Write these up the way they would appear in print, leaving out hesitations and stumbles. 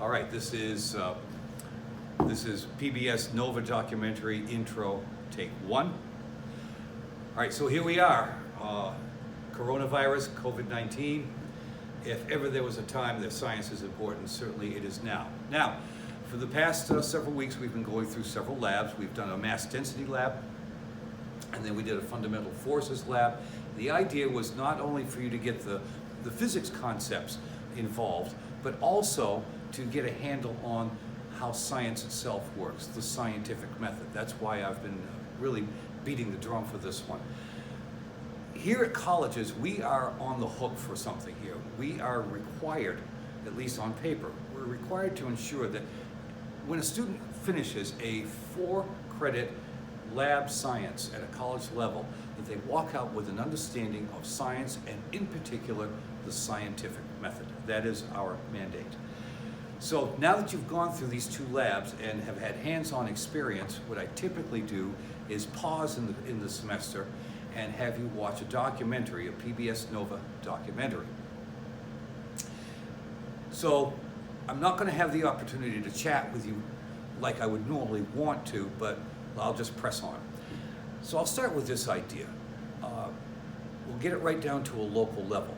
All right, this is PBS Nova documentary intro, take 1. All right, so here we are. Coronavirus, COVID-19. If ever there was a time that science is important, certainly it is now. Now, for the past several weeks, we've been going through several labs. We've done a mass density lab, and then we did a fundamental forces lab. The idea was not only for you to get the physics concepts involved, but also to get a handle on how science itself works, the scientific method. That's why I've been really beating the drum for this one. Here at colleges, we are on the hook for something here. We are required, at least on paper, we're required to ensure that when a student finishes a 4-credit lab science at a college level, that they walk out with an understanding of science and in particular, the scientific method. That is our mandate. So now that you've gone through these 2 labs and have had hands-on experience, what I typically do is pause in the semester and have you watch a documentary, a PBS Nova documentary. So I'm not going to have the opportunity to chat with you like I would normally want to, but I'll just press on. So I'll start with this idea. We'll get it right down to a local level.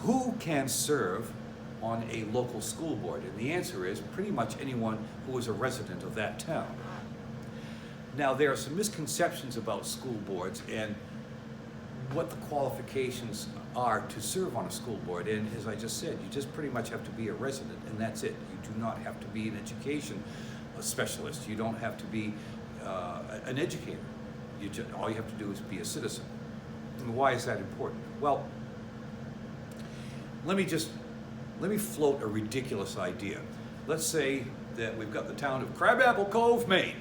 Who can serve on a local school board? And the answer is pretty much anyone who is a resident of that town. Now, there are some misconceptions about school boards and what the qualifications are to serve on a school board. And as I just said, you just pretty much have to be a resident, and that's it. You do not have to be an education specialist. You don't have to be an educator. All you have to do is be a citizen. And why is that important? Well, let me float a ridiculous idea. Let's say that we've got the town of Crabapple Cove, Maine.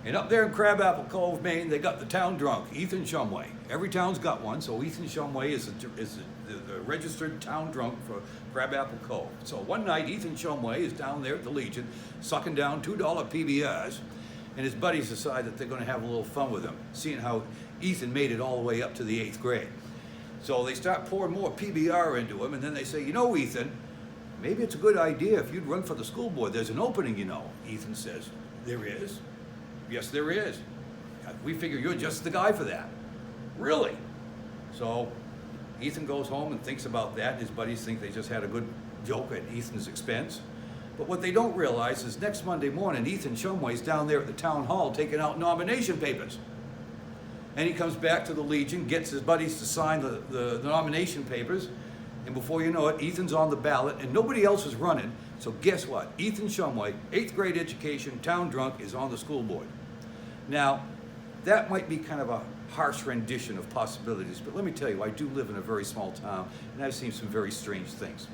And up there in Crabapple Cove, Maine, they got the town drunk, Ethan Shumway. Every town's got one, so Ethan Shumway is the registered town drunk for Crabapple Cove. So one night, Ethan Shumway is down there at the Legion, sucking down $2 PBRs, and his buddies decide that they're going to have a little fun with him, seeing how Ethan made it all the way up to the 8th grade. So they start pouring more PBR into him, and then they say, you know, Ethan, maybe it's a good idea if you'd run for the school board. There's an opening, you know. Ethan says, there is? Yes, there is. We figure you're just the guy for that. Really? So Ethan goes home and thinks about that. His buddies think they just had a good joke at Ethan's expense. But what they don't realize is next Monday morning, Ethan Shumway's down there at the town hall taking out nomination papers. And he comes back to the Legion, gets his buddies to sign the nomination papers, and before you know it, Ethan's on the ballot, and nobody else is running. So guess what? Ethan Shumway, 8th grade education, town drunk, is on the school board. Now, that might be kind of a harsh rendition of possibilities, but let me tell you, I do live in a very small town, and I've seen some very strange things.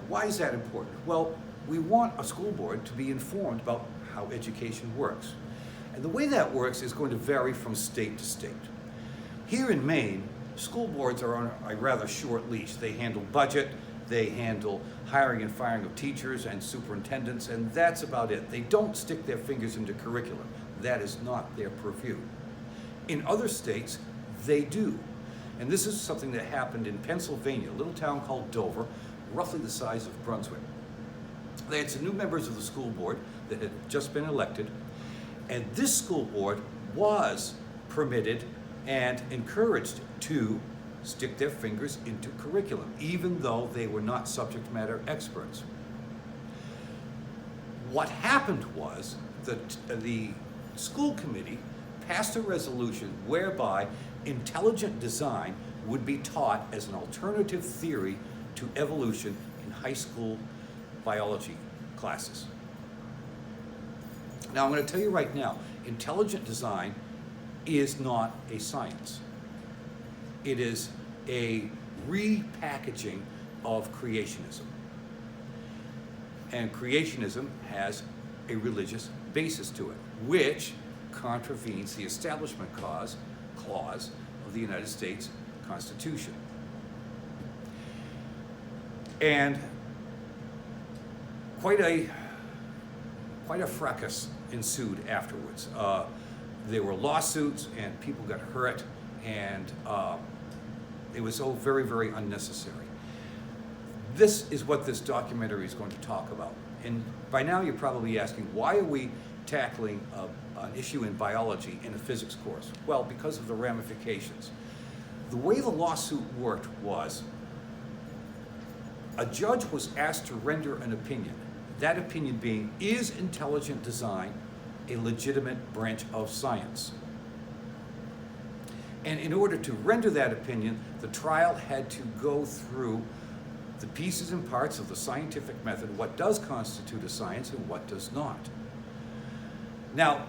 Why is that important? Well, we want a school board to be informed about how education works. And the way that works is going to vary from state to state. Here in Maine, school boards are on a rather short leash. They handle budget, they handle hiring and firing of teachers and superintendents, and that's about it. They don't stick their fingers into curriculum. That is not their purview. In other states, they do. And this is something that happened in Pennsylvania, a little town called Dover, roughly the size of Brunswick. They had some new members of the school board that had just been elected, and this school board was permitted and encouraged to stick their fingers into curriculum, even though they were not subject matter experts. What happened was that the school committee passed a resolution whereby intelligent design would be taught as an alternative theory to evolution in high school biology classes. Now, I'm going to tell you right now, intelligent design is not a science. It is a repackaging of creationism. And creationism has a religious basis to it, which contravenes the Establishment Clause of the United States Constitution. And quite a fracas ensued afterwards. There were lawsuits and people got hurt, and it was so very, very unnecessary. This is what this documentary is going to talk about. And by now you're probably asking, why are we tackling an issue in biology in a physics course? Well, because of the ramifications. The way the lawsuit worked was, a judge was asked to render an opinion. That opinion being, is intelligent design a legitimate branch of science? And in order to render that opinion, the trial had to go through the pieces and parts of the scientific method, what does constitute a science and what does not. Now,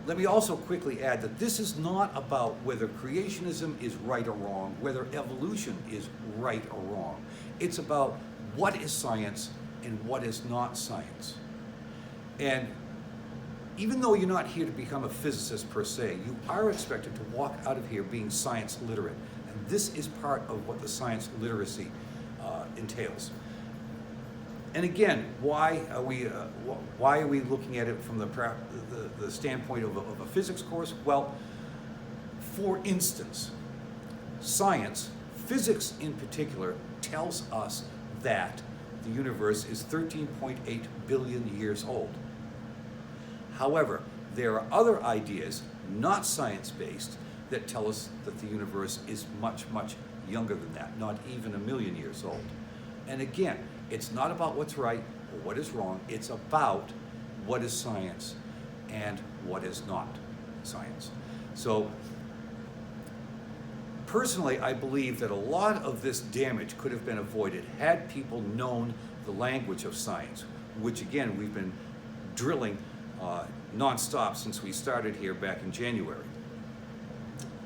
let me also quickly add that this is not about whether creationism is right or wrong, whether evolution is right or wrong. It's about what is science and what is not science. And even though you're not here to become a physicist per se, you are expected to walk out of here being science literate. And this is part of what the science literacy entails. And again, why are we looking at it from the standpoint of a physics course? Well, for instance, science, physics in particular, tells us that the universe is 13.8 billion years old. However, there are other ideas, not science-based, that tell us that the universe is much, much younger than that, not even 1 million years old. And again, it's not about what's right or what is wrong, it's about what is science and what is not science. So, personally, I believe that a lot of this damage could have been avoided had people known the language of science, which again, we've been drilling non-stop since we started here back in January.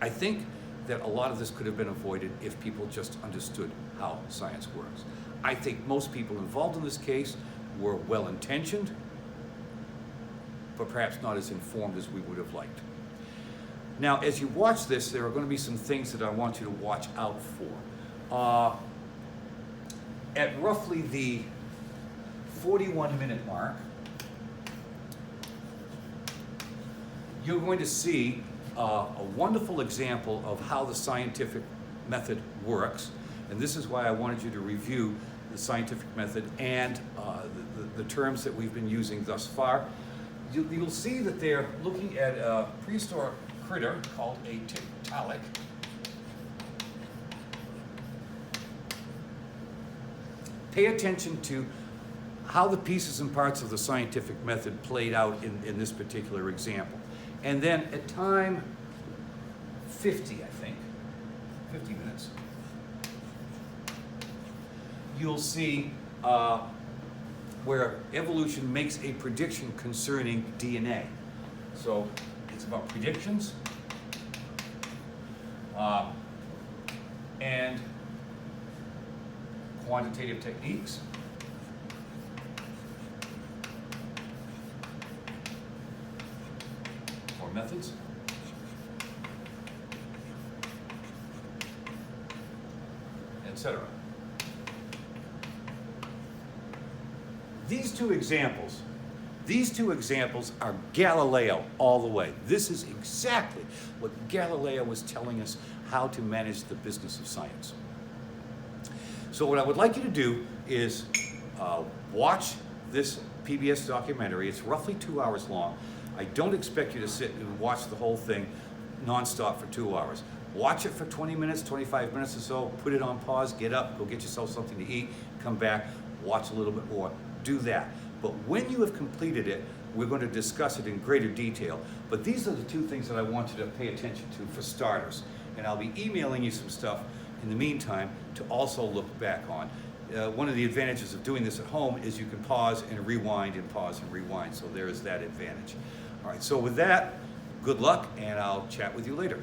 I think that a lot of this could have been avoided if people just understood how science works. I think most people involved in this case were well-intentioned, but perhaps not as informed as we would have liked. Now, as you watch this, there are going to be some things that I want you to watch out for. At roughly the 41-minute mark, you're going to see a wonderful example of how the scientific method works. And this is why I wanted you to review the scientific method and the terms that we've been using thus far. You'll see that they're looking at a prehistoric critter called a tiktaalik. Pay attention to how the pieces and parts of the scientific method played out in this particular example. And then at time 50, I think, 50 minutes, you'll see where evolution makes a prediction concerning DNA. So it's about predictions and quantitative techniques. Or methods. Etc. These two examples are Galileo all the way. This is exactly what Galileo was telling us how to manage the business of science. So what I would like you to do is watch this PBS documentary. It's roughly 2 hours long. I don't expect you to sit and watch the whole thing nonstop for 2 hours. Watch it for 20 minutes, 25 minutes or so, put it on pause, get up, go get yourself something to eat, come back, watch a little bit more, do that. But when you have completed it, we're going to discuss it in greater detail. But these are the two things that I want you to pay attention to for starters. And I'll be emailing you some stuff in the meantime to also look back on. One of the advantages of doing this at home is you can pause and rewind and pause and rewind. So there is that advantage. All right, so with that, good luck, and I'll chat with you later.